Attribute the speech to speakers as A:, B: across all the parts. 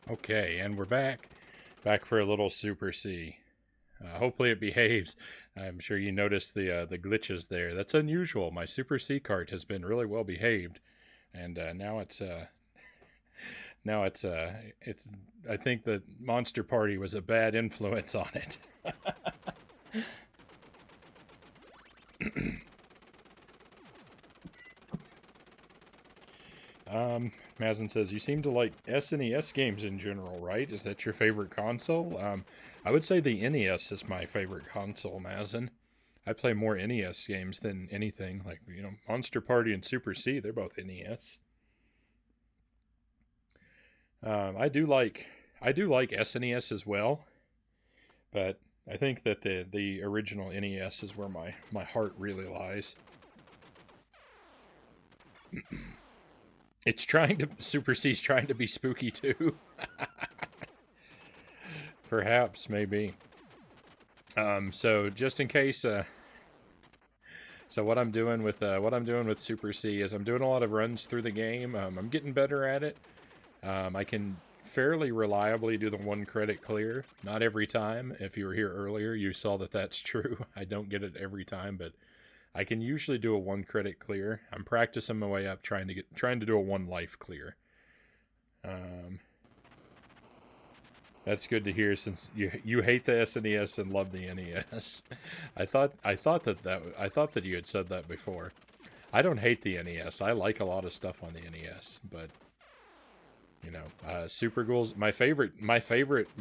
A: Okay, and we're back. Back for a little Super C. Hopefully it behaves. I'm sure you noticed the glitches there. That's unusual. My Super C cart has been really well behaved, and now it's. I think the Monster Party was a bad influence on it. Mazin says you seem to like SNES games in general, right? Is that your favorite console? I would say the NES is my favorite console, Mazin. I play more NES games than anything. Like Monster Party and Super C, they're both NES. I do like SNES as well, but I think that the original NES is where my heart really lies. It's trying to Super C's trying to be spooky too. Perhaps, maybe. So just in case, so what I'm doing with Super C is I'm doing a lot of runs through the game. I'm getting better at it. I can fairly reliably do the one credit clear. Not every time. If you were here earlier, you saw that that's true. I don't get it every time, but I can usually do a one credit clear. I'm practicing my way up, trying to do a one life clear. Um, that's good to hear since you hate the SNES and love the NES. I thought that you had said that before. I don't hate the NES. I like a lot of stuff on the NES, but Super Ghouls. My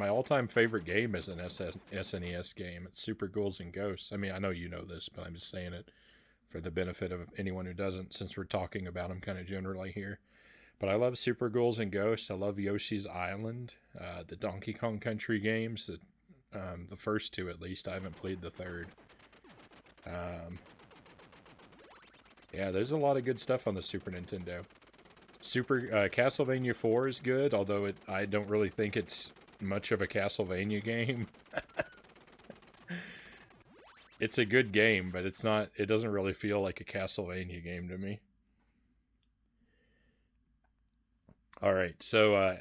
A: all-time favorite game is an SNES game. It's Super Ghouls and Ghosts. I mean, I know you know this, but I'm just saying it for the benefit of anyone who doesn't, since we're talking about them kind of generally here. But I love Super Ghouls and Ghosts. I love Yoshi's Island, the Donkey Kong Country games. The first two, at least. I haven't played the third. Um, yeah, there's a lot of good stuff on the Super Nintendo. Super Castlevania 4 is good, although I don't really think it's much of a Castlevania game. It's a good game, but it's not. It doesn't really feel like a Castlevania game to me. All right, so I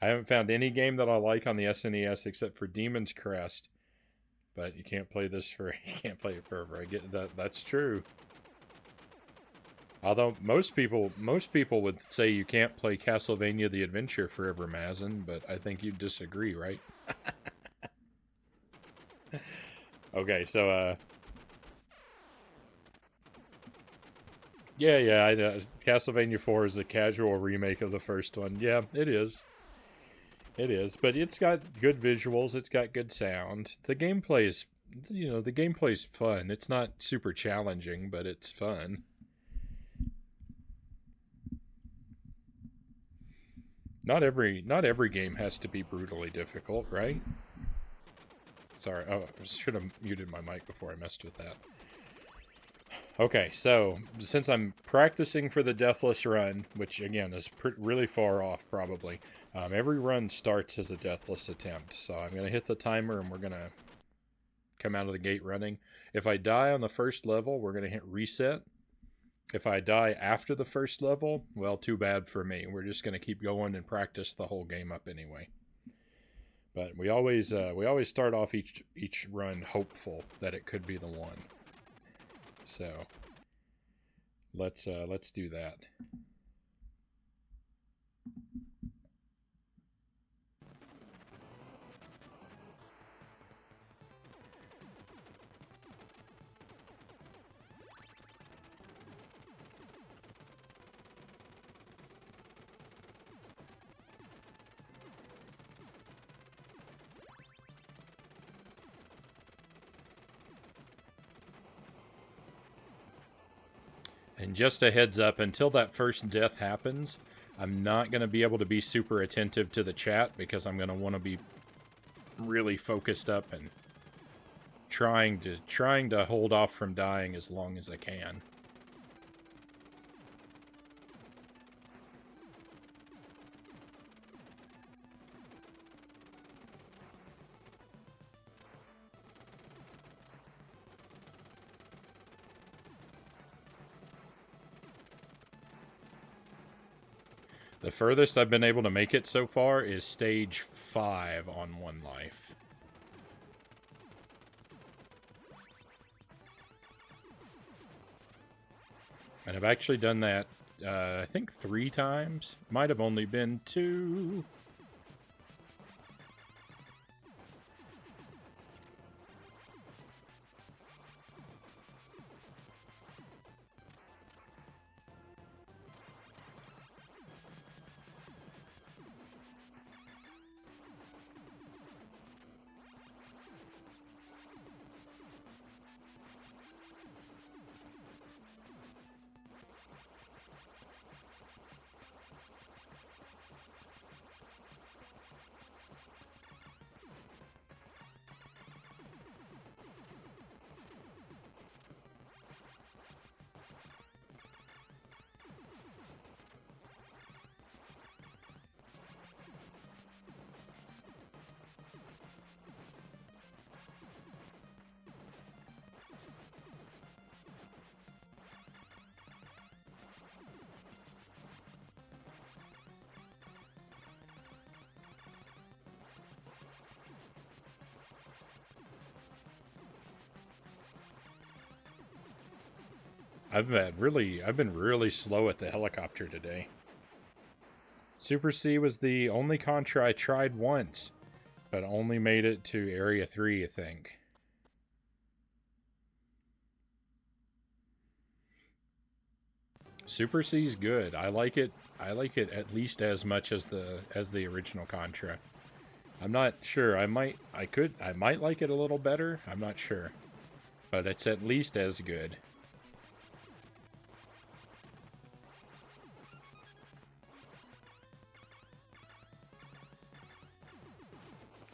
A: haven't found any game that I like on the SNES except for Demon's Crest. But you can't play this for you can't play it forever. I get that. That's true. Although most people would say you can't play Castlevania the Adventure forever, Mazin, but I think you disagree, right? Okay, so yeah, I know. Castlevania 4 is a casual remake of the first one. Yeah, it is. It is, but it's got good visuals, it's got good sound. The gameplay's fun. It's not super challenging, but it's fun. Not every game has to be brutally difficult, right? Sorry, oh, I should have muted my mic before I messed with that. Okay, so since I'm practicing for the Deathless run, which again is really far off probably, every run starts as a Deathless attempt. So I'm going to hit the timer and we're going to come out of the gate running. If I die on the first level, we're going to hit reset. If I die after the first level, well, too bad for me. We're just going to keep going and practice the whole game up anyway. But we always start off each run hopeful that it could be the one. So let's do that. And just a heads up, until that first death happens, I'm not going to be able to be super attentive to the chat because I'm going to want to be really focused up and trying to hold off from dying as long as I can. The furthest I've been able to make it so far is stage 5 on 1 life. And I've actually done that, I think 3 times. Might have only been 2. I've been really slow at the helicopter today. Super C was the only Contra I tried once, but only made it to Area 3, I think. Super C's good. I like it at least as much as the original Contra. I'm not sure. I might like it a little better. I'm not sure. But it's at least as good.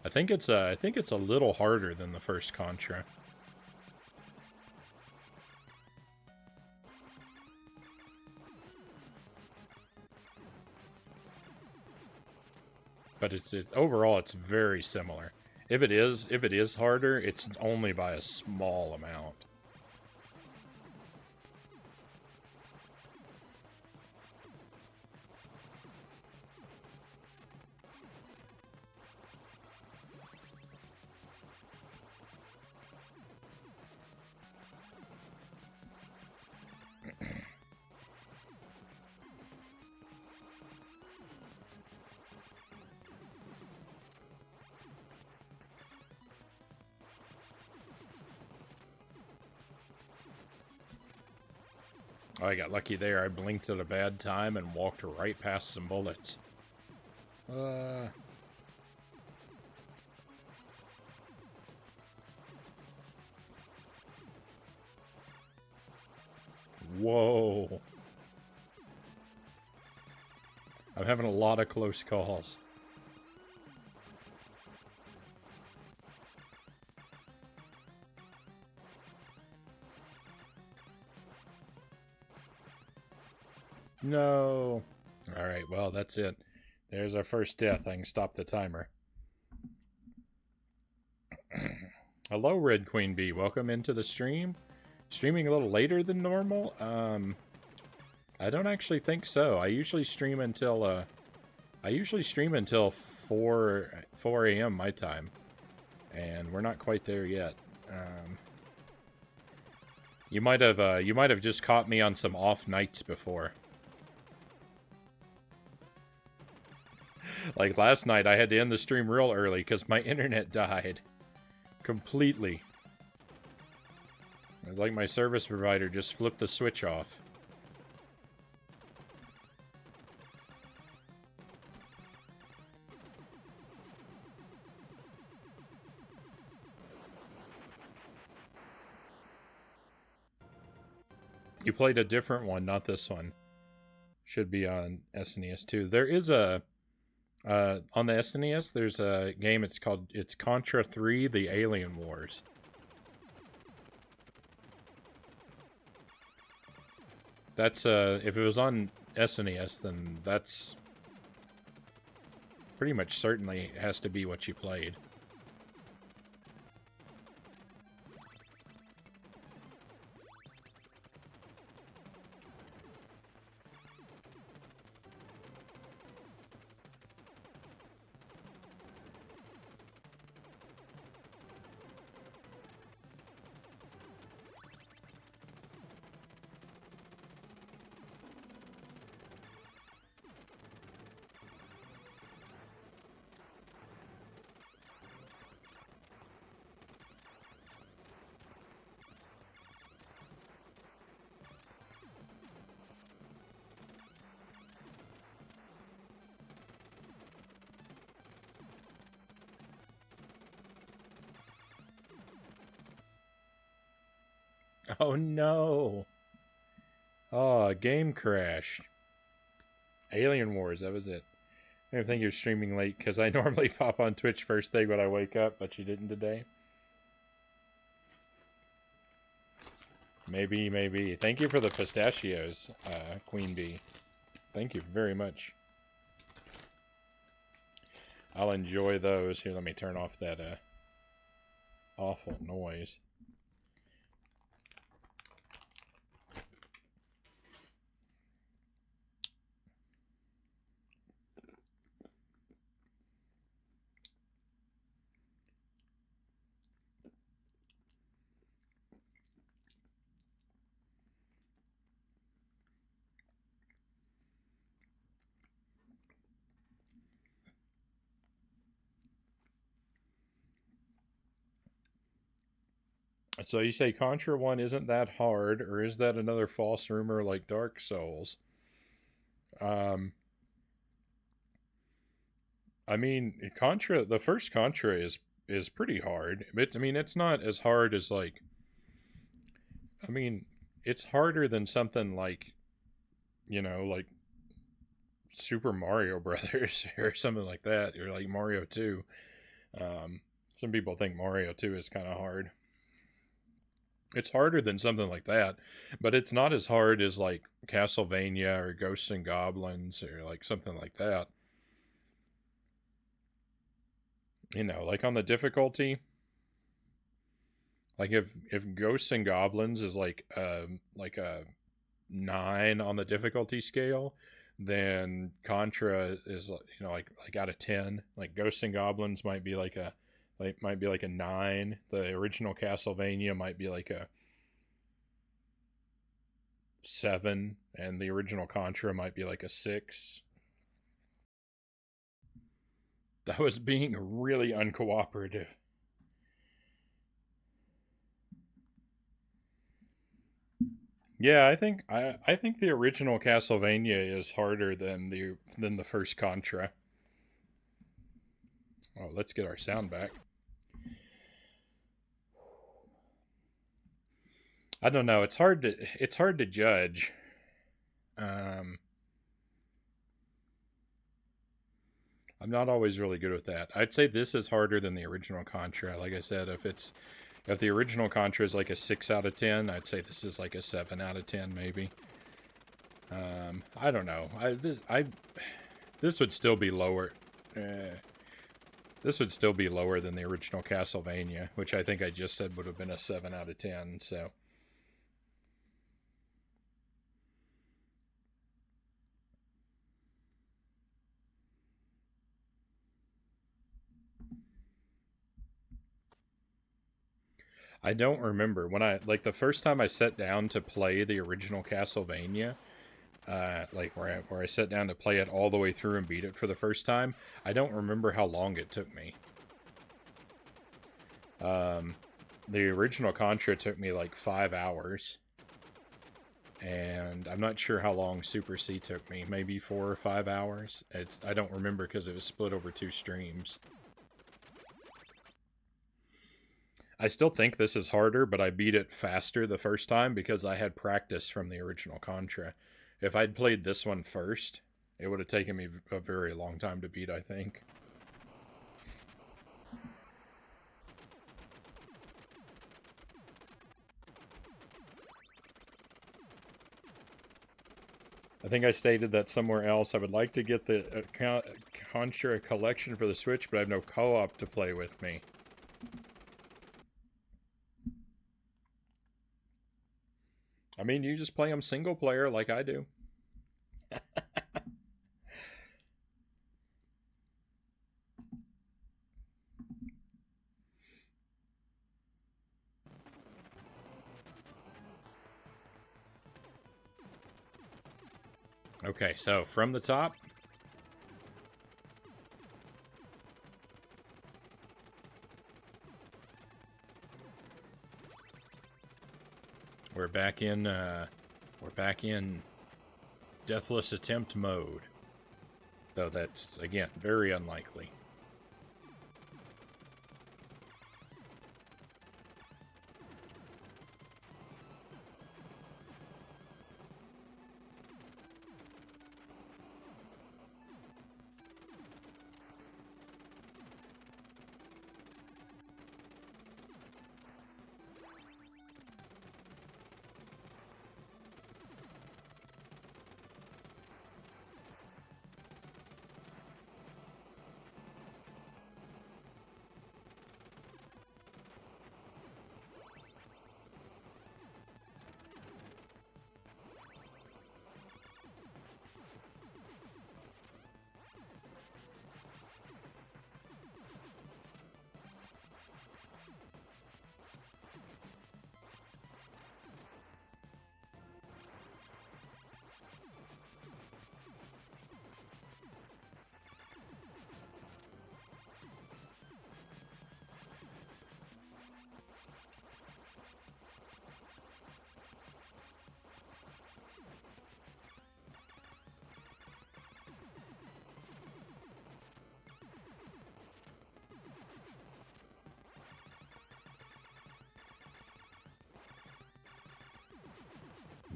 A: I think it's a little harder than the first Contra. But overall it's very similar. If it is harder, it's only by a small amount. Oh, I got lucky there. I blinked at a bad time and walked right past some bullets. Whoa. I'm having a lot of close calls. No. Alright, well, that's it. There's our first death. I can stop the timer. Hello, Red Queen Bee. Welcome into the stream. Streaming a little later than normal? I don't actually think so. I usually stream until 4 a.m. my time. And we're not quite there yet. You might have just caught me on some off nights before. Like last night, I had to end the stream real early because my internet died. Completely. It was like my service provider just flipped the switch off. You played a different one, not this one. Should be on SNES too. There is a... on the SNES, there's a game, it's Contra 3, The Alien Wars. That's, if it was on SNES, then that's pretty much certainly has to be what you played. Oh no! Oh, game crashed. Alien Wars, that was it. I think you're streaming late because I normally pop on Twitch first thing when I wake up, but you didn't today. Maybe, maybe. Thank you for the pistachios, Queen Bee. Thank you very much. I'll enjoy those. Here, let me turn off that awful noise. So you say Contra 1 isn't that hard, or is that another false rumor like Dark Souls? I mean, Contra, the first Contra is pretty hard. I mean, it's not as hard as like. I mean, it's harder than something like, like Super Mario Brothers or something like that, or like Mario 2. Some people think Mario 2 is kind of hard. It's harder than something like that, but it's not as hard as like Castlevania or Ghosts and Goblins or like something like that. Like on the difficulty, like if Ghosts and Goblins is like a 9 on the difficulty scale, then Contra is like out of 10. Like Ghosts and Goblins might be like a 9. The original Castlevania might be like a 7, and the original Contra might be like a 6. That was being really uncooperative. Yeah, I think the original Castlevania is harder than the first Contra. Oh, let's get our sound back. I don't know. It's hard to judge. Um, I'm not always really good with that. I'd say this is harder than the original Contra. Like I said, if the original Contra is like a 6 out of 10, I'd say this is like a 7 out of 10 maybe. I don't know. This would still be lower. This would still be lower than the original Castlevania, which I think I just said would have been a 7 out of 10. So. I don't remember when the first time I sat down to play the original Castlevania, like where I sat down to play it all the way through and beat it for the first time. I don't remember how long it took me. The original Contra took me like 5 hours, and I'm not sure how long Super C took me. Maybe 4 or 5 hours. I don't remember because it was split over 2 streams. I still think this is harder, but I beat it faster the first time because I had practice from the original Contra. If I'd played this one first, it would have taken me a very long time to beat, I think. I think I stated that somewhere else. I would like to get the Contra collection for the Switch, but I have no co-op to play with me. I mean, you just play them single player like I do. Okay, so from the top. We're back in Deathless Attempt mode. Though that's, again, very unlikely.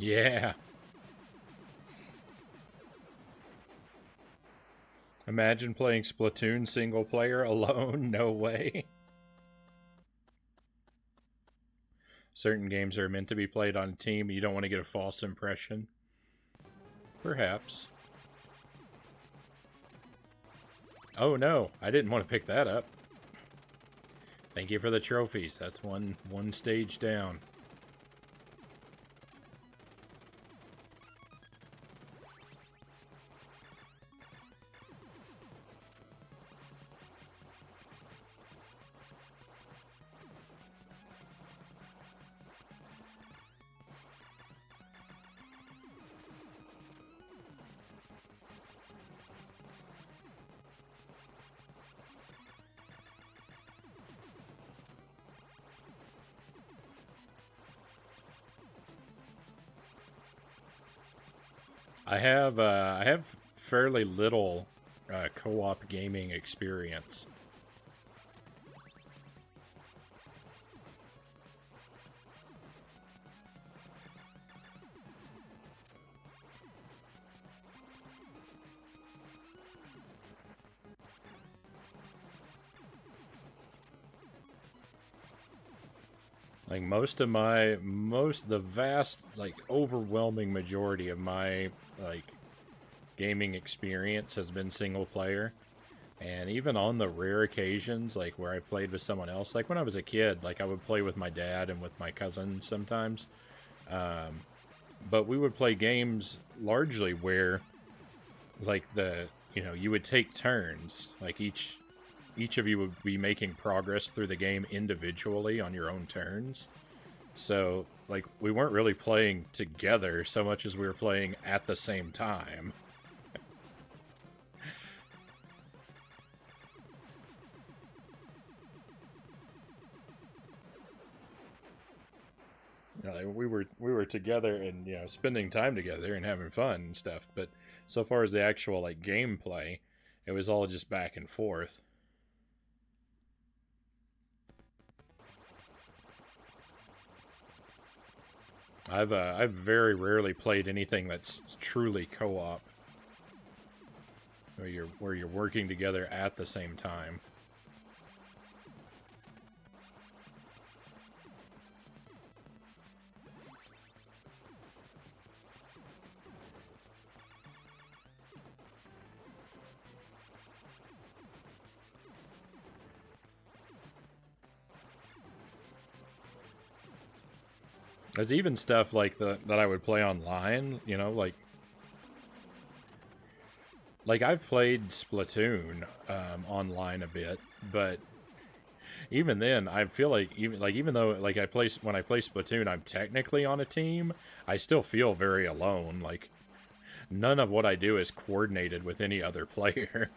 A: Yeah. Imagine playing Splatoon single player alone. No way. Certain games are meant to be played on a team. You don't want to get a false impression. Perhaps. Oh no, I didn't want to pick that up. Thank you for the trophies. That's one stage down. I have fairly little co-op gaming experience. Like the vast, like overwhelming majority of my like gaming experience has been single player. And even on the rare occasions, like where I played with someone else, like when I was a kid, like I would play with my dad and with my cousin sometimes. Um, but we would play games largely where, like you would take turns. Like each of you would be making progress through the game individually on your own turns. So, like, we weren't really playing together so much as we were playing at the same time. Like, we were together and spending time together and having fun and stuff. But so far as the actual like gameplay, it was all just back and forth. I've very rarely played anything that's truly co-op, where you're working together at the same time. There's even stuff like that I would play online, like I've played Splatoon online a bit, but even then, I feel like even though like when I play Splatoon, I'm technically on a team. I still feel very alone. Like none of what I do is coordinated with any other player.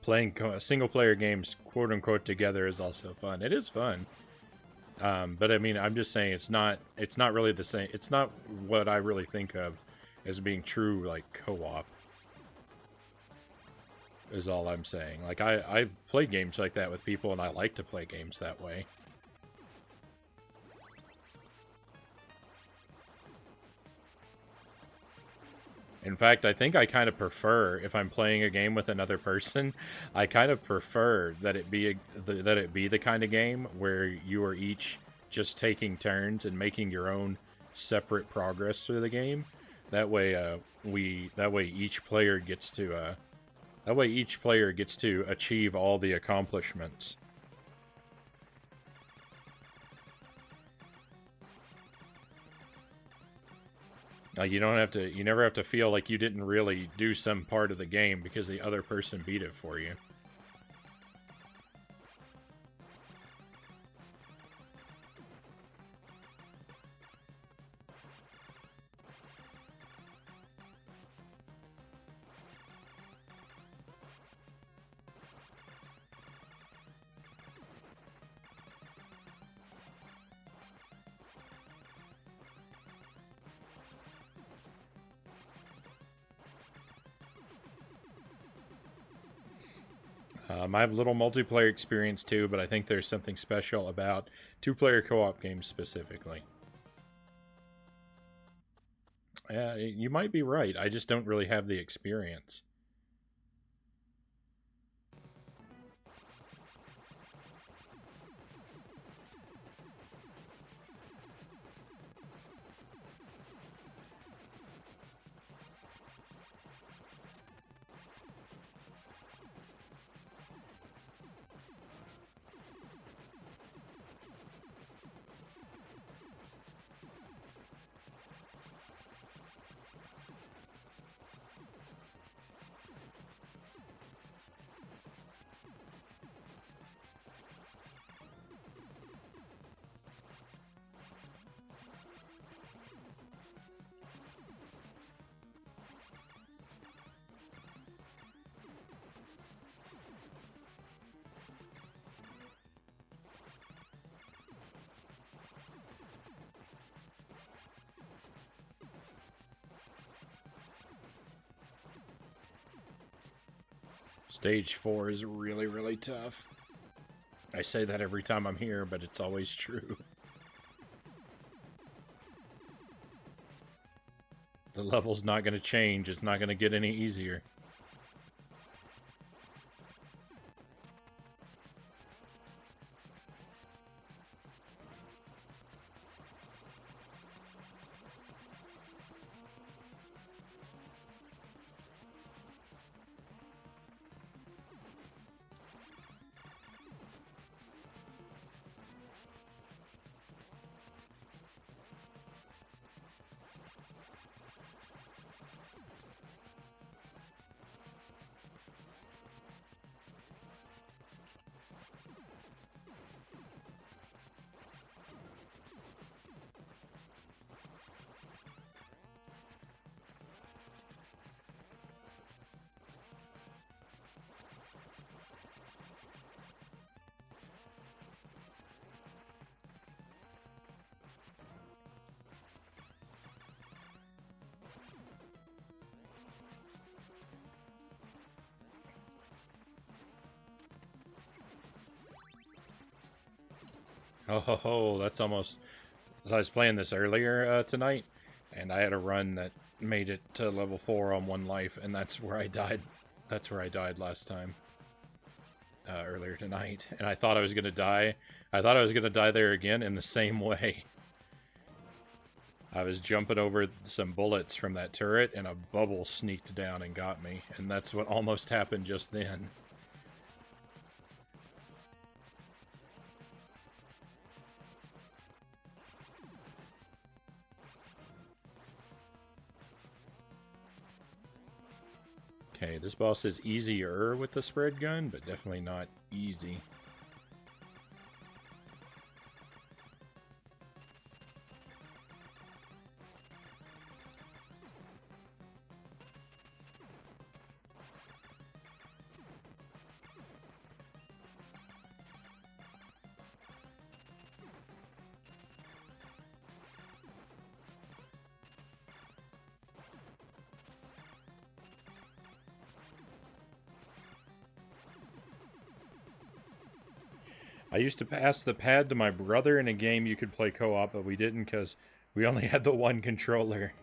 A: Playing single player games, quote unquote, together is also fun. It is fun. But I mean, I'm just saying it's not really the same. It's not what I really think of as being true like co-op. is all I'm saying. Like, I play games like that with people, and I like to play games that way. In fact, I think I kind of prefer, if I'm playing a game with another person, I kind of prefer that it be that it be the kind of game where you are each just taking turns and making your own separate progress through the game. That way, that way each player gets to achieve all the accomplishments. You never have to feel like you didn't really do some part of the game because the other person beat it for you. I have little multiplayer experience too, but I think there's something special about two-player co-op games specifically. You might be right. I just don't really have the experience. Stage 4 is really, really tough. I say that every time I'm here, but it's always true. The level's not going to change. It's not going to get any easier. Oh, that's almost... I was playing this earlier tonight, and I had a run that made it to level 4 on one life, and that's where I died. That's where I died last time. Earlier tonight. And I thought I was going to die. I thought I was going to die there again in the same way. I was jumping over some bullets from that turret, and a bubble sneaked down and got me. And that's what almost happened just then. Okay, this boss is easier with the spread gun, but definitely not easy. I used to pass the pad to my brother in a game you could play co-op, but we didn't because we only had the one controller.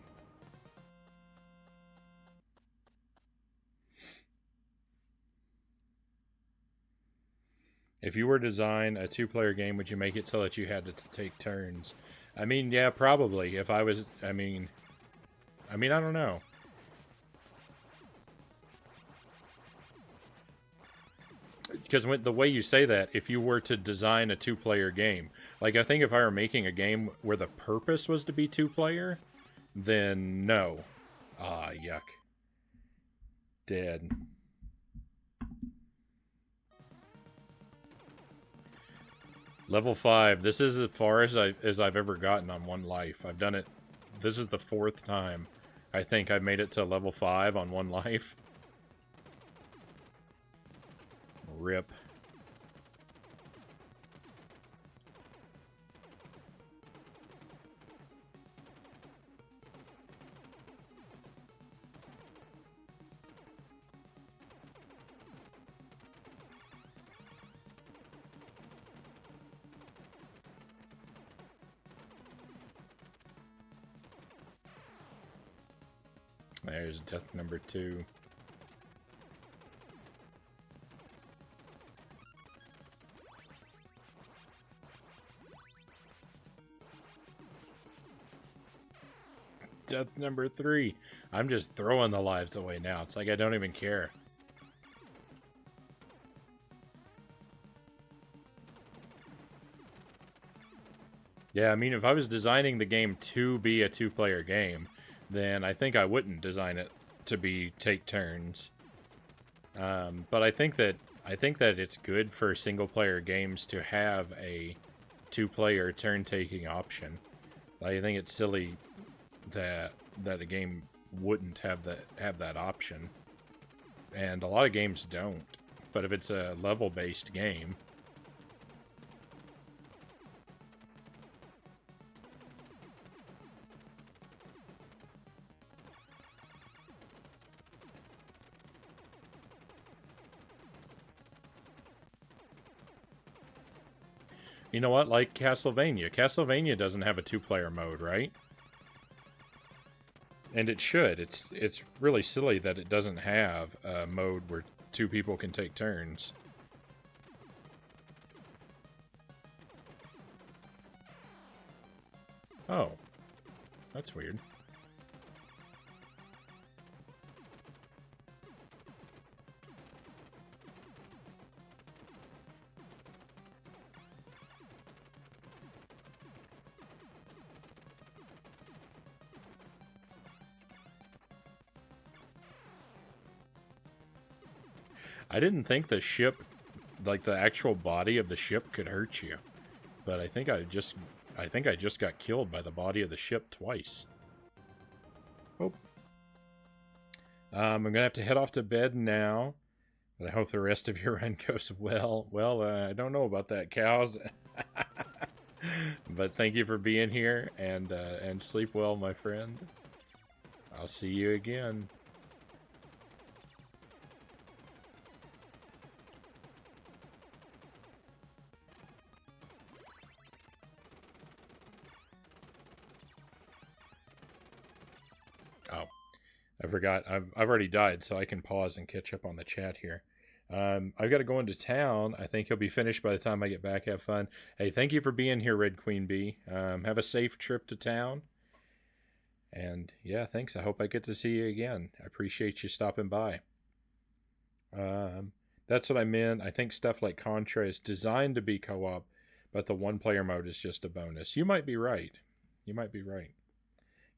A: If you were to design a two-player game, would you make it so that you had to take turns? I mean, yeah, probably. If I was, I mean, I don't know. Because the way you say that, if you were to design a two-player game, like I think if I were making a game where the purpose was to be two-player, then no. Ah, yuck. Dead. Level 5. This is as far as I've ever gotten on one life. I've done it. This is the 4th time I think I've made it to level 5 on one life. Rip. There's death number 2. Death number 3. I'm just throwing the lives away now. It's like I don't even care. Yeah, I mean, if I was designing the game to be a two-player game, then I think I wouldn't design it to be take turns. But I think that it's good for single-player games to have a two-player turn-taking option. I think it's silly that a game wouldn't have that option, and a lot of games don't. But if it's a level-based game, you know what? Like Castlevania. Castlevania doesn't have a two-player mode, right? And it should. It's really silly that it doesn't have a mode where two people can take turns. Oh. That's weird. I didn't think the ship, like the actual body of the ship, could hurt you. But I think I just got killed by the body of the ship twice. Oh. I'm gonna have to head off to bed now. But I hope the rest of your run goes well. Well, I don't know about that, cows. But thank you for being here, and sleep well, my friend. I'll see you again. Oh, I forgot. I've already died, so I can pause and catch up on the chat here. I've got to go into town. I think he'll be finished by the time I get back. Have fun. Hey, thank you for being here, Red Queen Bee. Have a safe trip to town. And yeah, thanks. I hope I get to see you again. I appreciate you stopping by. That's what I meant. I think stuff like Contra is designed to be co-op, but the one-player mode is just a bonus. You might be right. You might be right.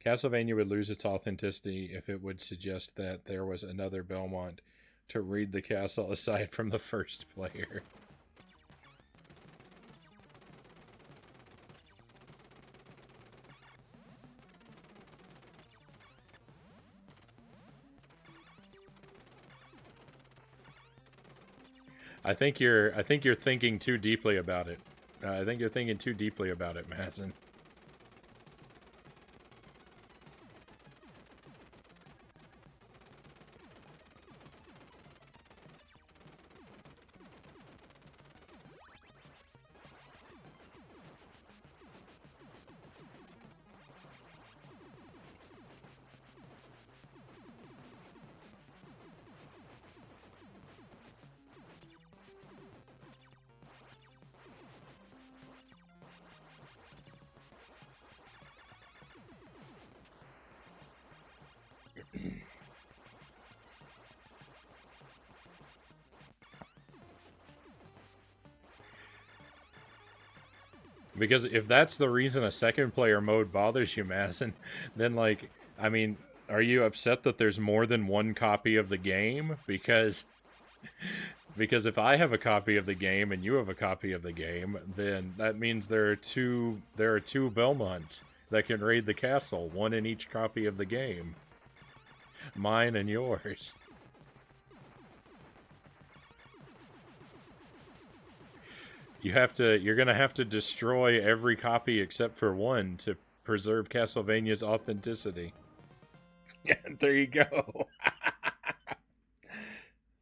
A: Castlevania would lose its authenticity if it would suggest that there was another Belmont to raid the castle aside from the first player. I think you're thinking too deeply about it. I think you're thinking too deeply about it, Madison. Because if that's the reason a second player mode bothers you, Mazin, then like, I mean, are you upset that there's more than one copy of the game? Because if I have a copy of the game and you have a copy of the game, then that means there are two Belmonts that can raid the castle, one in each copy of the game. Mine and yours. You're gonna have to destroy every copy except for one to preserve Castlevania's authenticity. Yeah, there you go.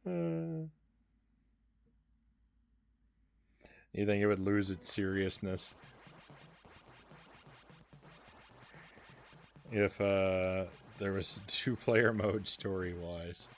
A: You think it would lose its seriousness if there was two-player mode story-wise?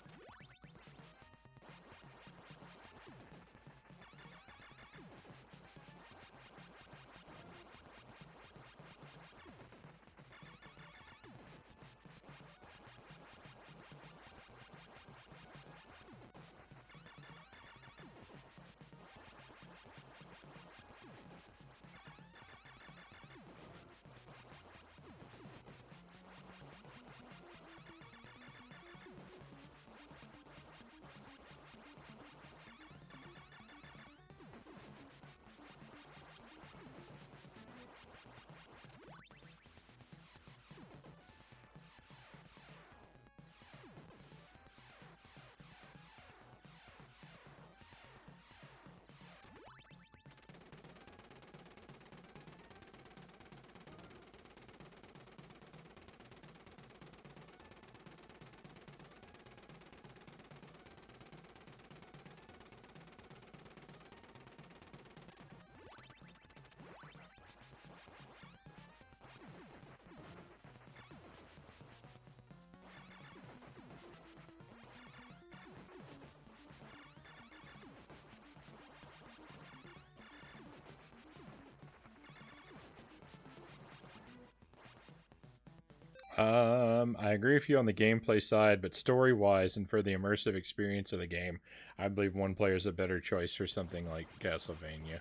A: I agree with you on the gameplay side, but story-wise and for the immersive experience of the game, I believe one player is a better choice for something like Castlevania.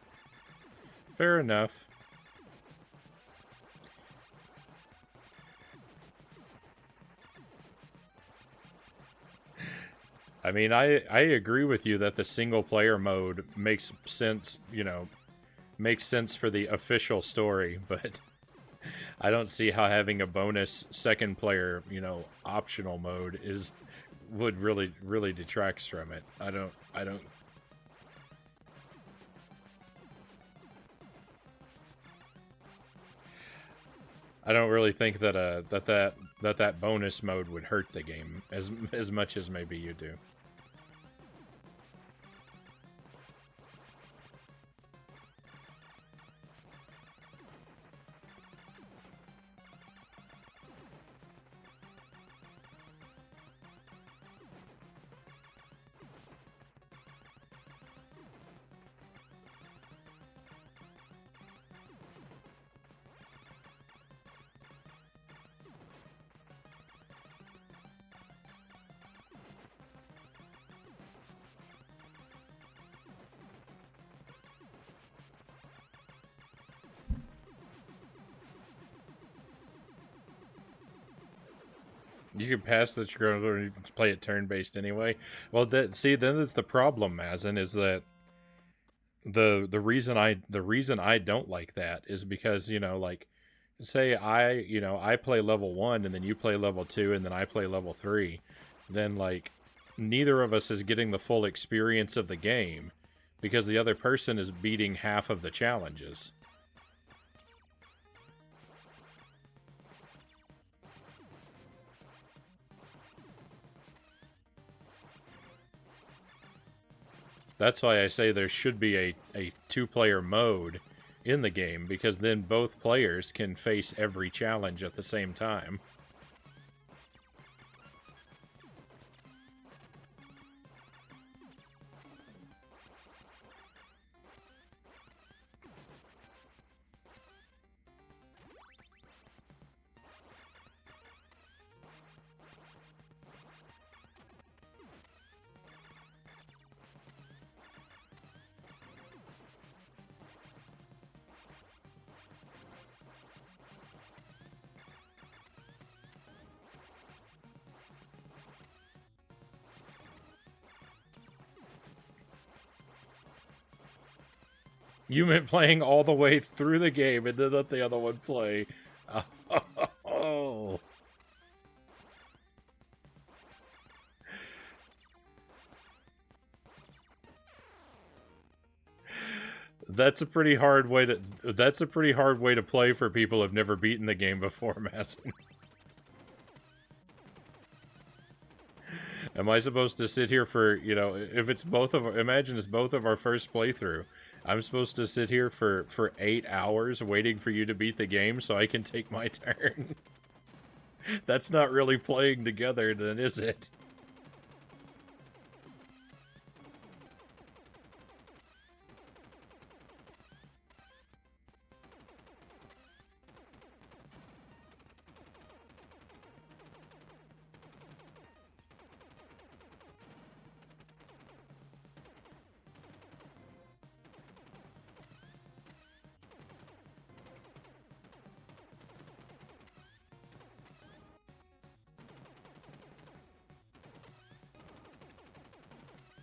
A: Fair enough. I mean, I agree with you that the single-player mode makes sense, makes sense for the official story, but I don't see how having a bonus second player, optional mode would really detracts from it. I don't really think that that bonus mode would hurt the game as much as maybe you do. You can pass that you're going to play it turn-based anyway. Well, then it's the problem, Mazin, is that the reason I don't like that is because like say I play level 1 and then you play level 2 and then I play level 3, then like neither of us is getting the full experience of the game because the other person is beating half of the challenges. That's why I say there should be a two-player mode in the game, because then both players can face every challenge at the same time. You meant playing all the way through the game and then let the other one play. Oh. That's a pretty hard way to play for people who've never beaten the game before, Masson. Am I supposed to sit here for, you know, if it's both of, imagine it's both of our first playthrough. I'm supposed to sit here for 8 hours waiting for you to beat the game so I can take my turn. That's not really playing together, then, is it?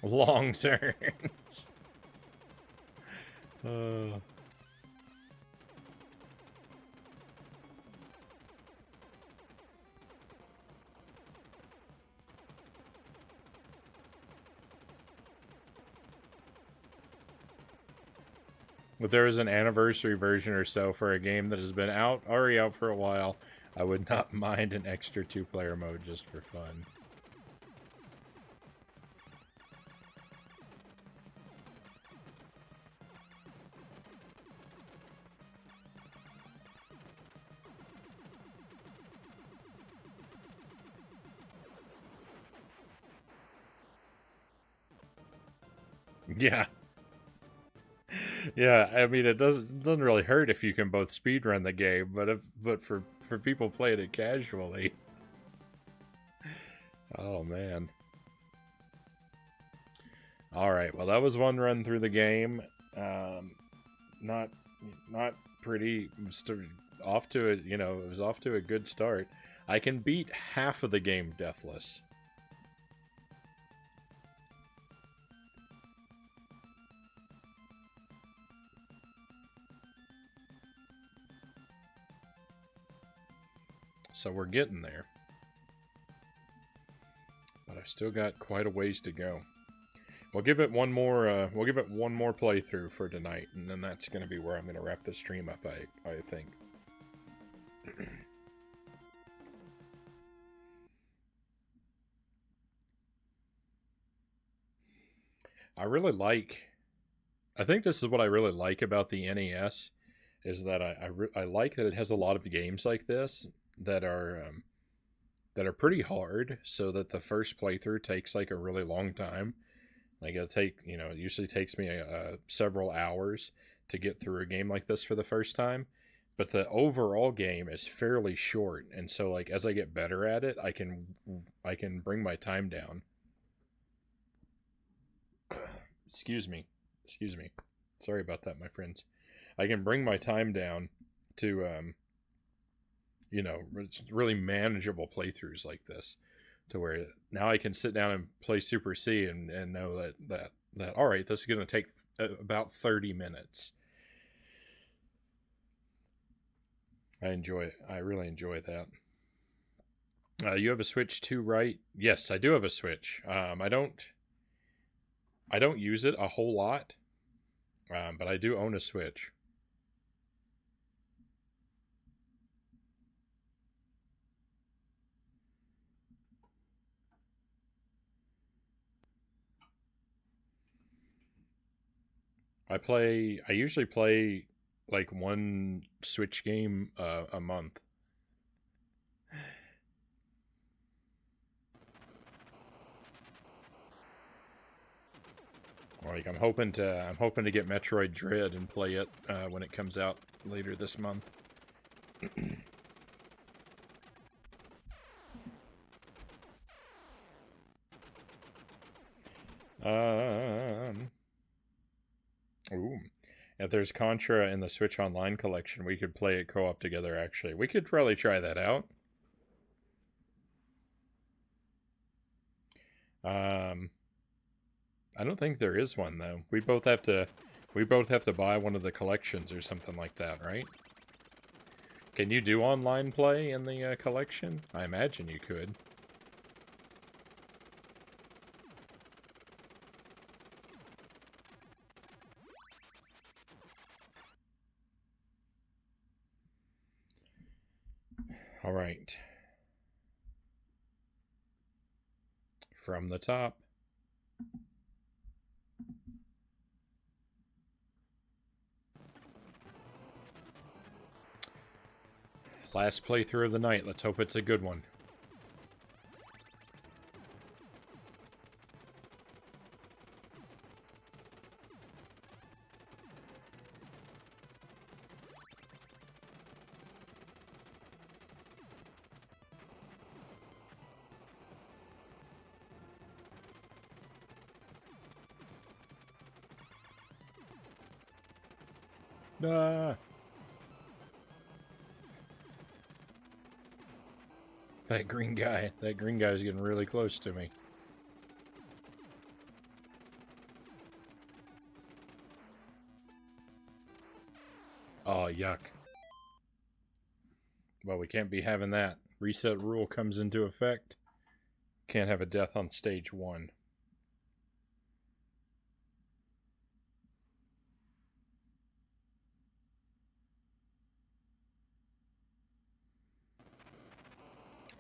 A: Long turns. If there was an anniversary version or so for a game that has been already out for a while, I would not mind an extra 2-player mode just for fun. Yeah. Yeah, I mean, it doesn't really hurt if you can both speedrun the game, but for people playing it casually. Oh man. All right, well that was one run through the game. Not pretty. Off to a, you know, it was off to a good start. I can beat half of the game deathless. So we're getting there. But I've still got quite a ways to go. We'll give it one more playthrough for tonight, and then that's going to be where I'm going to wrap the stream up, I think. I think this is what I really like about the NES, is that I like that it has a lot of games like this that are pretty hard, so that the first playthrough takes like a really long time. Like it'll take, you know, it usually takes me several hours to get through a game like this for the first time. But the overall game is fairly short, and so like as I get better at it, I can bring my time down. Excuse me. Excuse me. Sorry about that, my friends. I can bring my time down to you know, really manageable playthroughs like this, to where now I can sit down and play Super C and know that all right, this is going to take about 30 minutes. I enjoy it. I really enjoy that. You have a Switch too, right? Yes, I do have a Switch. I don't use it a whole lot, but I do own a Switch. I usually play like one Switch game a month. Like I'm hoping to get Metroid Dread and play it when it comes out later this month. Ooh. If there's Contra in the Switch Online collection, we could play it co-op together, actually. We could probably try that out. I don't think there is one, though. We'd both have to We both have to buy one of the collections or something like that, right? Can you do online play in the collection? I imagine you could. All right. From the top. Last playthrough of the night. Let's hope it's a good one. Ah. That green guy's getting really close to me. Oh, yuck. Well, we can't be having that. Reset rule comes into effect. Can't have a death on stage 1.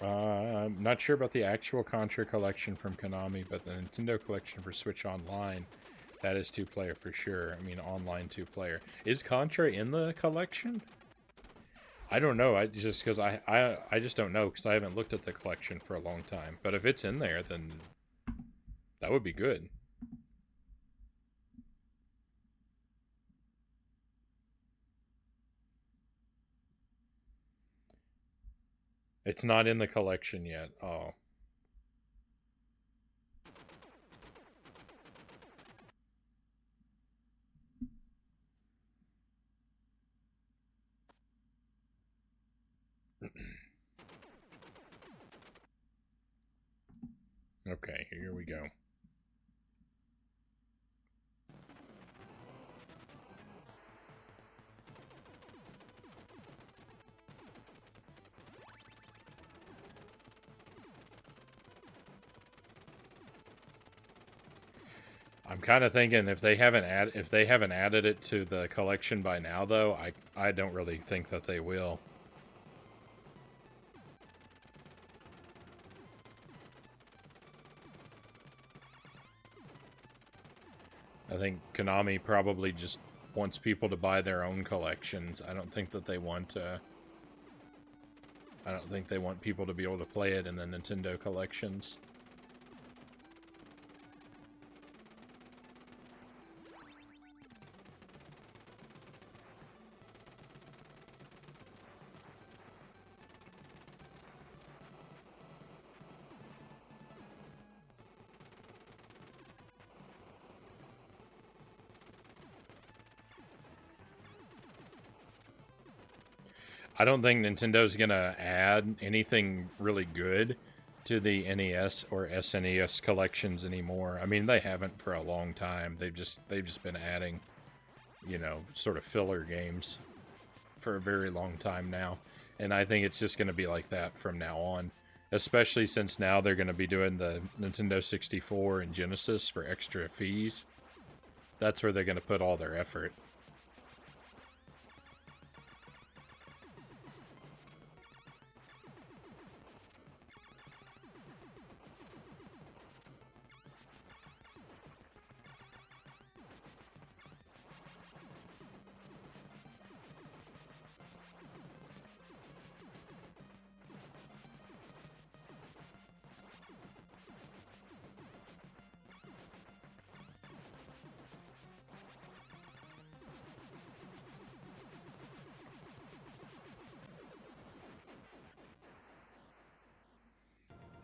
A: I'm not sure about the actual Contra collection from Konami, but the Nintendo collection for Switch Online, that is 2-player for sure. I mean, online 2-player. Is Contra in the collection? I don't know. I just because I just don't know because I haven't looked at the collection for a long time. But if it's in there, then that would be good. It's not in the collection yet. Oh. Okay, here we go. I'm kind of thinking if they haven't added it to the collection by now, though, I don't really think that they will. I think Konami probably just wants people to buy their own collections. I don't think that they want I don't think they want people to be able to play it in the Nintendo collections. I don't think Nintendo's gonna add anything really good to the NES or SNES collections anymore. I mean, they haven't for a long time. They've just been adding, you know, sort of filler games for a very long time now. And I think it's just going to be like that from now on, especially since now they're going to be doing the Nintendo 64 and Genesis for extra fees. That's where they're going to put all their effort.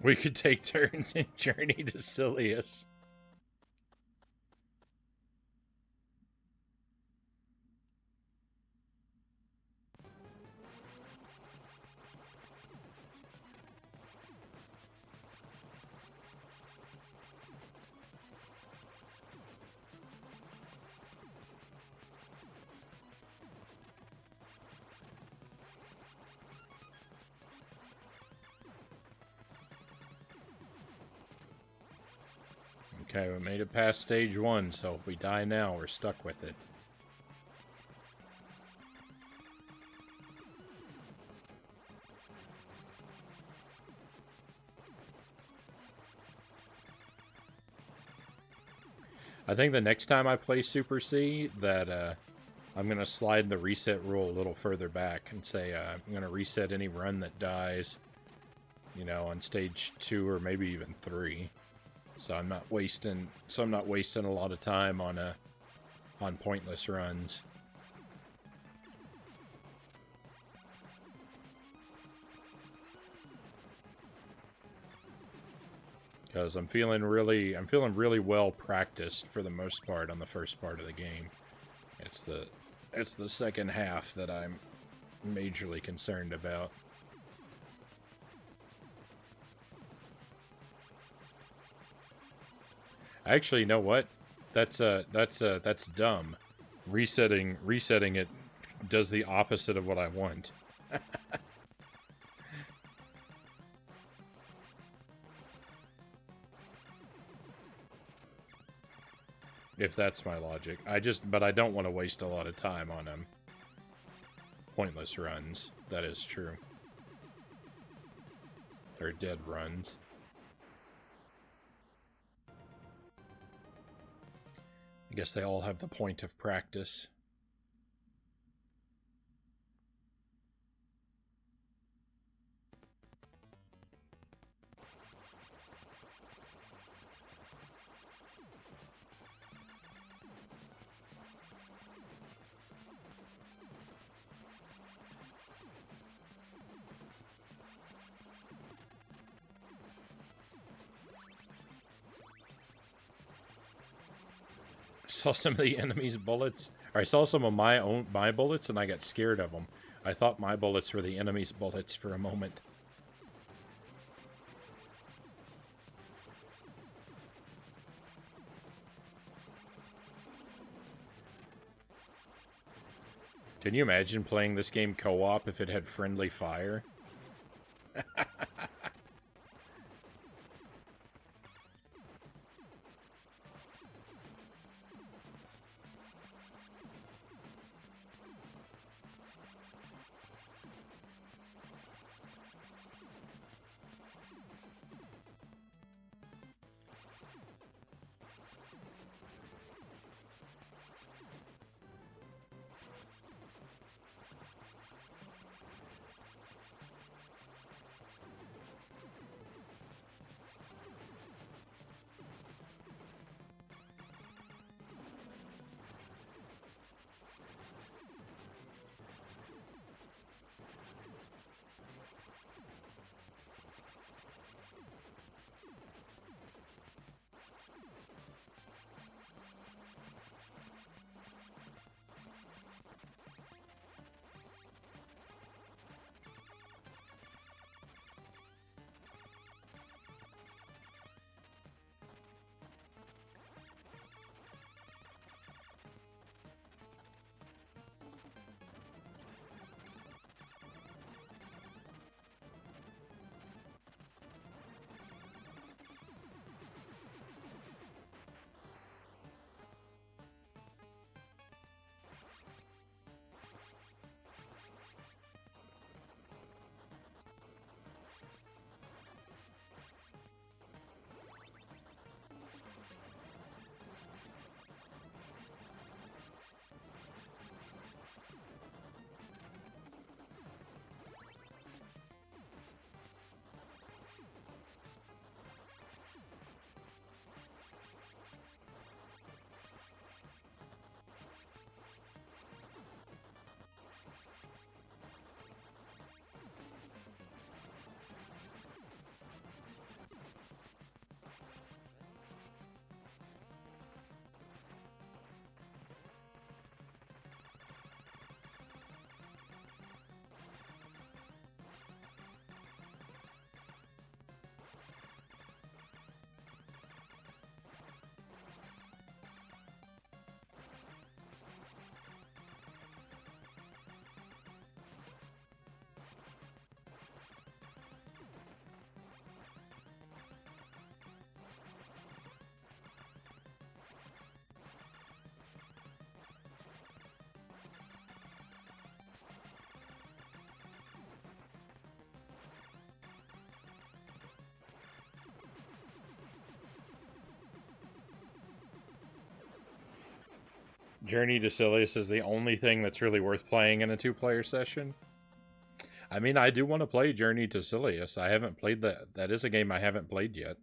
A: We could take turns in Journey to Silius. Okay, we made it past stage 1, so if we die now, we're stuck with it. I think the next time I play Super C, that I'm going to slide the reset rule a little further back and say I'm going to reset any run that dies, you know, on stage 2 or maybe even 3. So I'm not wasting a lot of time on pointless runs. Because I'm feeling really well practiced for the most part on the first part of the game. It's the second half that I'm majorly concerned about. Actually, you know what? That's dumb. Resetting it does the opposite of what I want. If that's my logic. But I don't want to waste a lot of time on pointless runs. That is true. Or dead runs. I guess they all have the point of practice. I saw some of the enemy's bullets. Or I saw some of my bullets and I got scared of them. I thought my bullets were the enemy's bullets for a moment. Can you imagine playing this game co-op if it had friendly fire? Journey to Silius is the only thing that's really worth playing in a two-player session. I mean, I do want to play Journey to Silius. I haven't played that. That is a game I haven't played yet.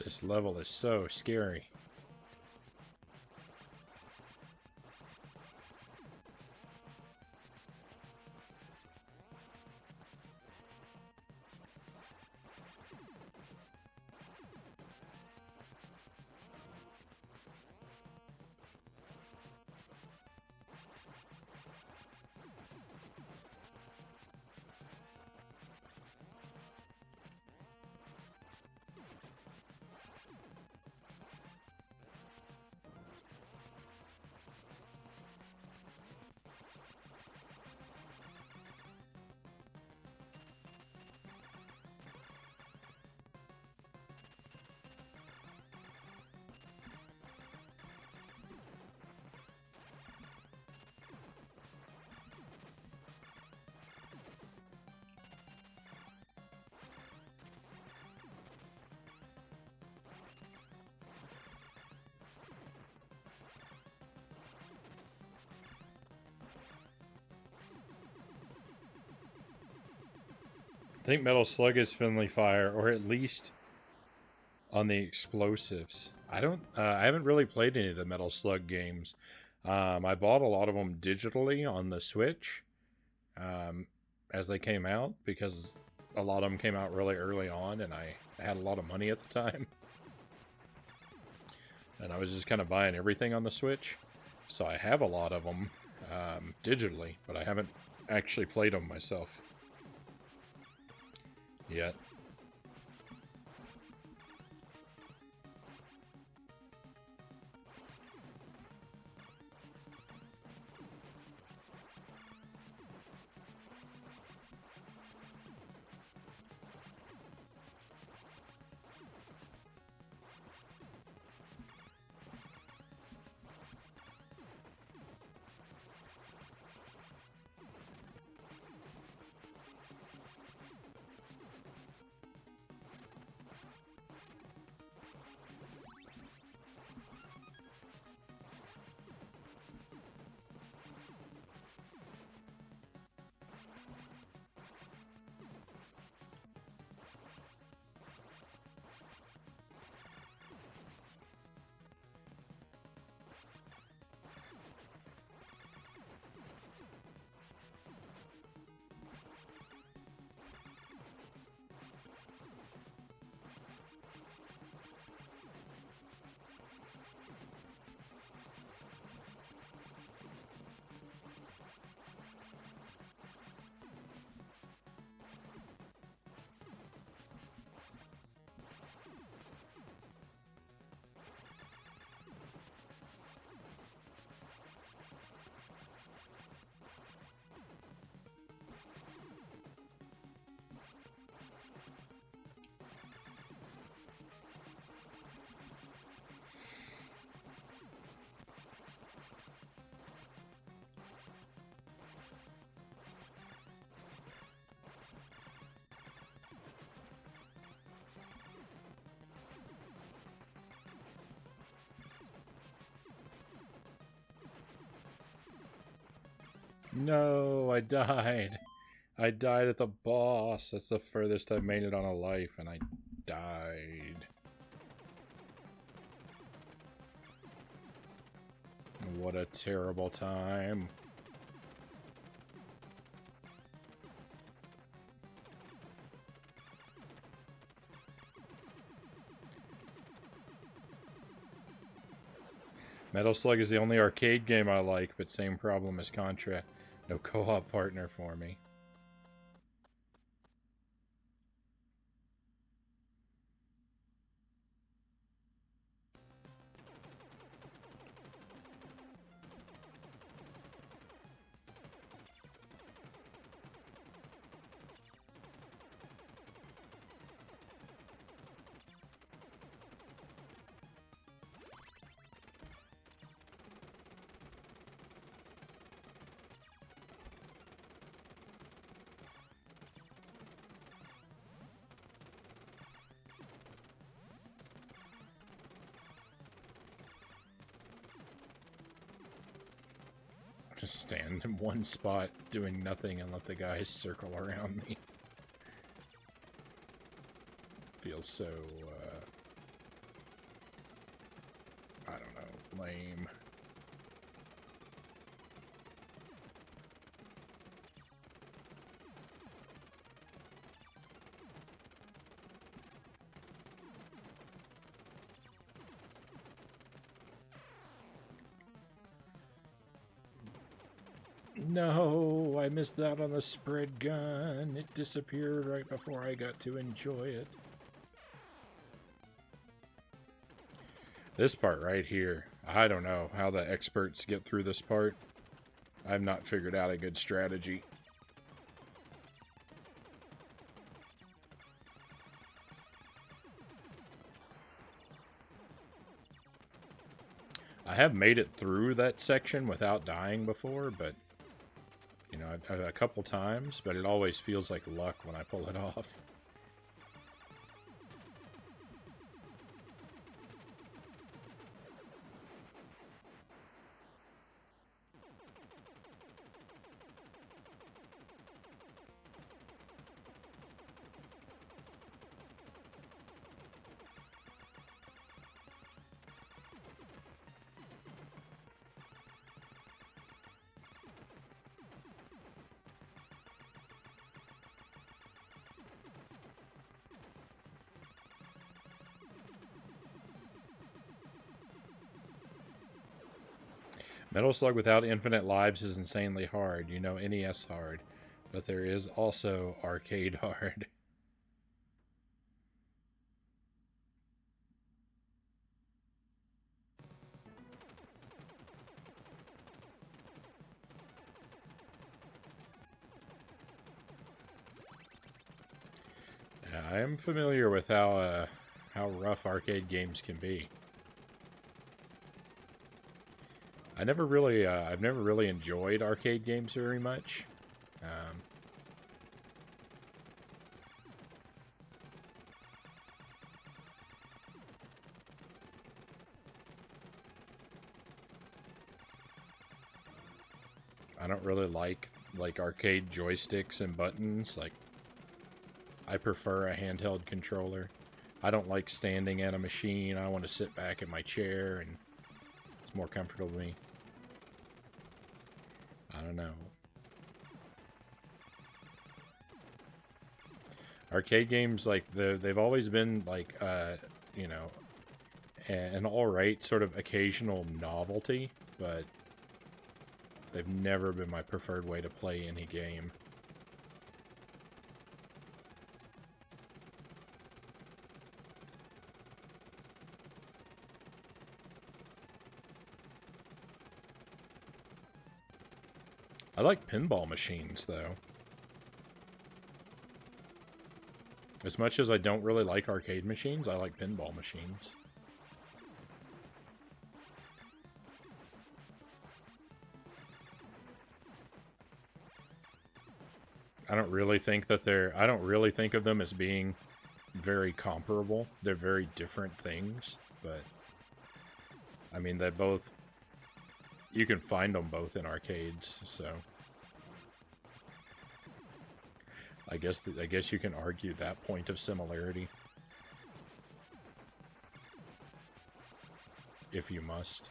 A: This level is so scary. I think Metal Slug is friendly fire, or at least on the explosives. I haven't really played any of the Metal Slug games. I bought a lot of them digitally on the Switch as they came out, because a lot of them came out really early on, and I had a lot of money at the time. And I was just kind of buying everything on the Switch. So I have a lot of them digitally, but I haven't actually played them myself yet. No, I died. I died at the boss. That's the furthest I've made it on a life, and I died. What a terrible time. Metal Slug is the only arcade game I like, but same problem as Contra. No co-op partner for me. Just stand in one spot doing nothing and let the guys circle around me. Feels so, I don't know, lame. No, I missed out on the spread gun. It disappeared right before I got to enjoy it. This part right here, I don't know how the experts get through this part. I've not figured out a good strategy. I have made it through that section without dying before, but, you know, a couple times, but it always feels like luck when I pull it off. Metal Slug without infinite lives is insanely hard. You know, NES hard. But there is also arcade hard. I am familiar with how rough arcade games can be. I've never really enjoyed arcade games very much. I don't really like arcade joysticks and buttons. Like, I prefer a handheld controller. I don't like standing at a machine. I want to sit back in my chair, and it's more comfortable to me. I don't know. Arcade games, like, they've always been, like, you know, an alright sort of occasional novelty, but they've never been my preferred way to play any game. I like pinball machines, though. As much as I don't really like arcade machines, I like pinball machines. I don't really think of them as being very comparable. They're very different things, but I mean, you can find them both in arcades, so I guess you can argue that point of similarity. If you must.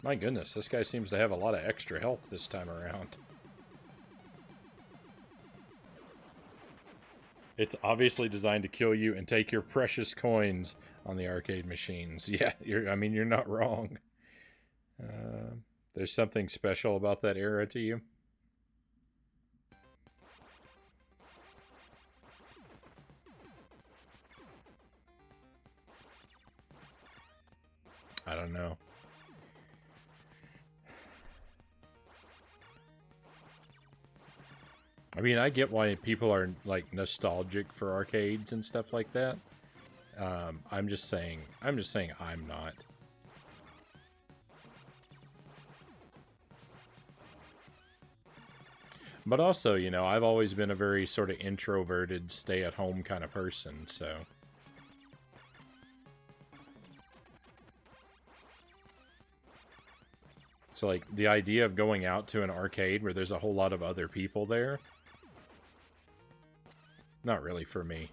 A: My goodness, this guy seems to have a lot of extra health this time around. It's obviously designed to kill you and take your precious coins on the arcade machines. Yeah, you're not wrong. There's something special about that era to you? I don't know. I mean, I get why people are, like, nostalgic for arcades and stuff like that. I'm just saying I'm not. But also, you know, I've always been a very sort of introverted, stay-at-home kind of person, so... So, like, the idea of going out to an arcade where there's a whole lot of other people there... Not really for me.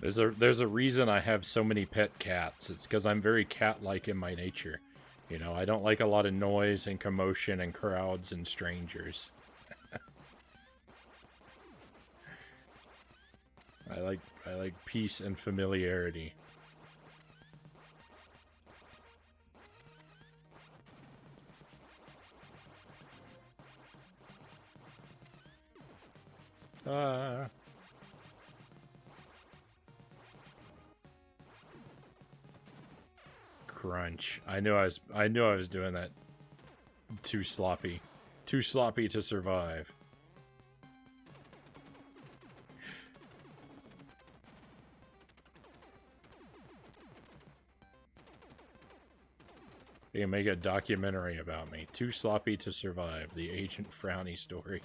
A: There's a reason I have so many pet cats. It's because I'm very cat-like in my nature. You know, I don't like a lot of noise and commotion and crowds and strangers. I like peace and familiarity. Crunch. I knew I was doing that. Too sloppy to survive. You can make a documentary about me. Too sloppy to survive. The Agent Frownie story.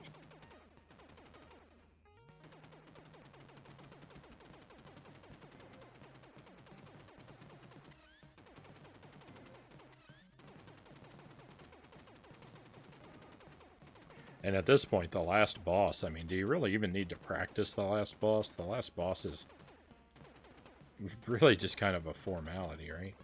A: And at this point, the last boss, I mean, do you really even need to practice the last boss? The last boss is really just kind of a formality, right?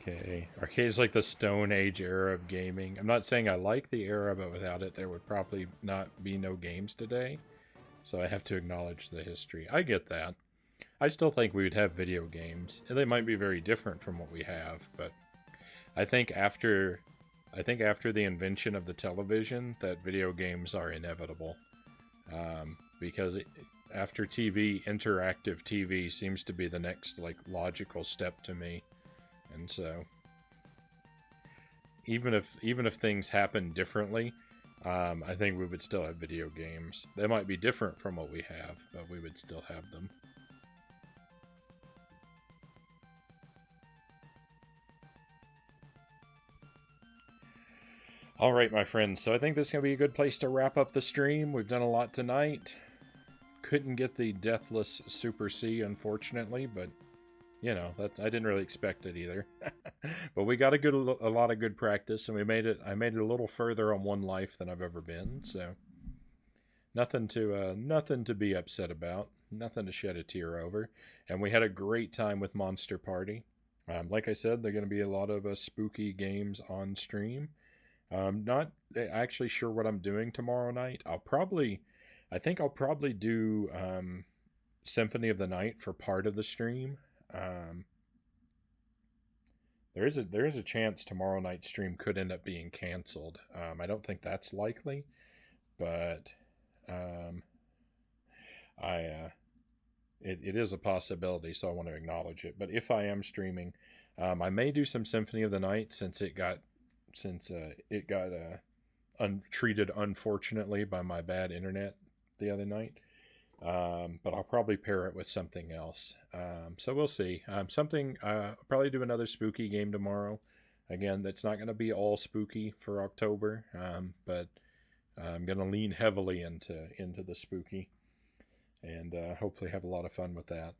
A: Okay, arcade is like the Stone Age era of gaming. I'm not saying I like the era, but without it, there would probably not be no games today. So I have to acknowledge the history. I get that. I still think we would have video games. And they might be very different from what we have, but I think after the invention of the television, that video games are inevitable. Because after TV, interactive TV seems to be the next like logical step to me, and so even if things happen differently, I think we would still have video games. They might be different from what we have, but we would still have them. All right, my friends. So I think this is going to be a good place to wrap up the stream. We've done a lot tonight. Couldn't get the Deathless Super C, unfortunately, but you know that I didn't really expect it either. But we got a lot of good practice, and we made it. I made it a little further on one life than I've ever been. So nothing to be upset about. Nothing to shed a tear over. And we had a great time with Monster Party. Like I said, there are going to be a lot of spooky games on stream. Not actually sure what I'm doing tomorrow night. I think I'll probably do Symphony of the Night for part of the stream. There is a chance tomorrow night's stream could end up being canceled. I don't think that's likely, but it is a possibility, so I want to acknowledge it. But if I am streaming, I may do some Symphony of the Night since it got treated unfortunately by my bad internet the other night. But I'll probably pair it with something else. So we'll see. I'll probably do another spooky game tomorrow. Again, that's not going to be all spooky for October, but I'm going to lean heavily into the spooky, and hopefully have a lot of fun with that.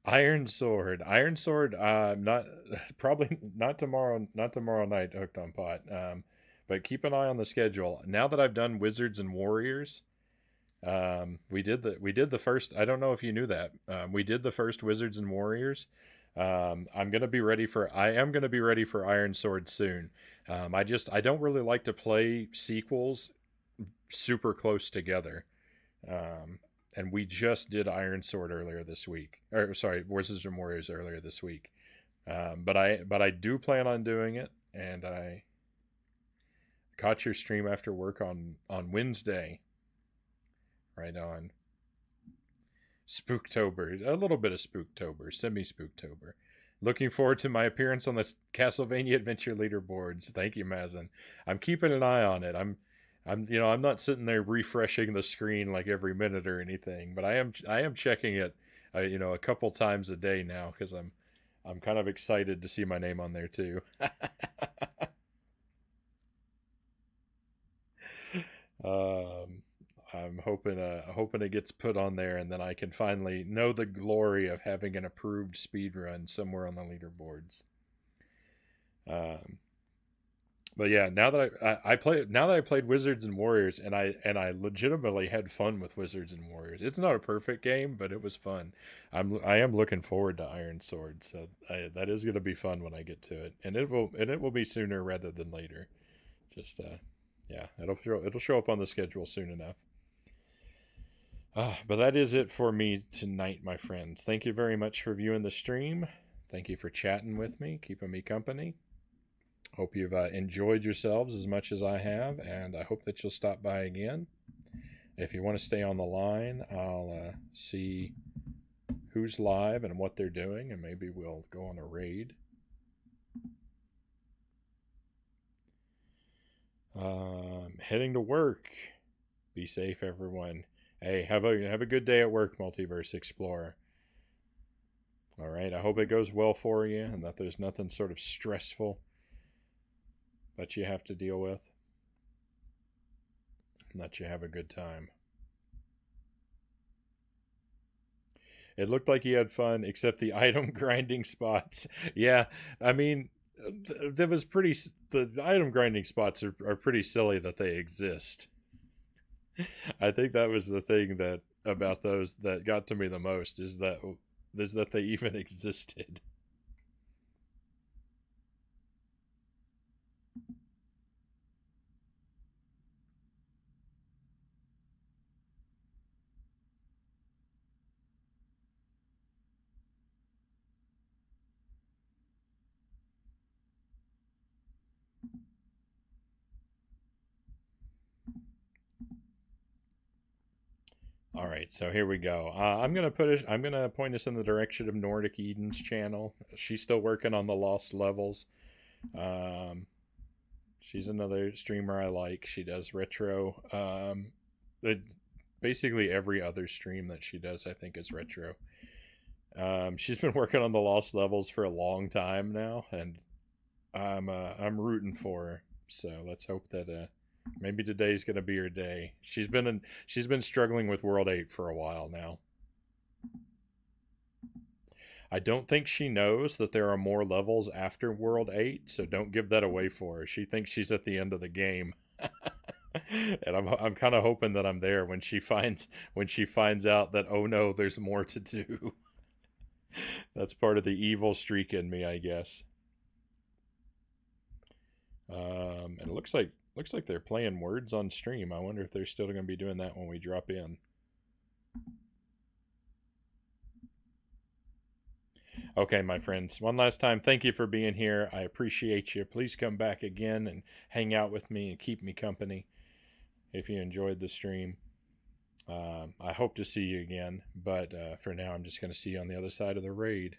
A: Iron Sword. Not probably not tomorrow. Not tomorrow night. Hooked on Pot. But keep an eye on the schedule. Now that I've done Wizards and Warriors, we did the first. I don't know if you knew that. We did the first Wizards and Warriors. I am gonna be ready for Iron Sword soon. I don't really like to play sequels super close together. And we just did Iron Sword earlier this week. Or sorry, Wizards and Warriors earlier this week. But I do plan on doing it, and I caught your stream after work on Wednesday. Right on. Spooktober. A little bit of Spooktober. Semi-Spooktober. Looking forward to my appearance on the Castlevania Adventure leaderboards. Thank you, Mazin. I'm keeping an eye on it. I'm not sitting there refreshing the screen like every minute or anything, but I am checking it, a couple times a day now because I'm kind of excited to see my name on there too. I'm hoping it gets put on there, and then I can finally know the glory of having an approved speed run somewhere on the leaderboards. But yeah, now that I played Wizards and Warriors, and I legitimately had fun with Wizards and Warriors. It's not a perfect game, but it was fun. I am looking forward to Iron Sword, so that is going to be fun when I get to it, and it will be sooner rather than later. Just yeah, it'll show up on the schedule soon enough. But that is it for me tonight, my friends. Thank you very much for viewing the stream. Thank you for chatting with me, keeping me company. Hope you've enjoyed yourselves as much as I have, and I hope that you'll stop by again. If you want to stay on the line, I'll see who's live and what they're doing, and maybe we'll go on a raid. Heading to work. Be safe, everyone. Hey, have a good day at work, Multiverse Explorer. All right, I hope it goes well for you, and that there's nothing sort of stressful that you have to deal with, and that you have a good time. It looked like you had fun, except the item grinding spots. Yeah, I mean, the item grinding spots are pretty silly that they exist. I think that was the thing that about those that got to me the most is that they even existed. right, so here we go. I'm gonna point us in the direction of Nordic Eden's channel. She's still working on the lost levels. Um, she's another streamer I like. She does retro. It, basically every other stream that she does, I think, is retro. She's been working on the lost levels for a long time now, and I'm rooting for her. So let's hope that maybe today's gonna be her day. She's been struggling with World 8 for a while now. I don't think she knows that there are more levels after World 8, so don't give that away for her. She thinks she's at the end of the game. And I'm kind of hoping that I'm there when she finds out that, oh no, there's more to do. That's part of the evil streak in me, I guess. And it looks like they're playing words on stream. I wonder if they're still going to be doing that when we drop in. Okay, my friends, one last time, thank you for being here. I appreciate you. Please come back again and hang out with me and keep me company if you enjoyed the stream. I hope to see you again, but for now, I'm just going to see you on the other side of the raid.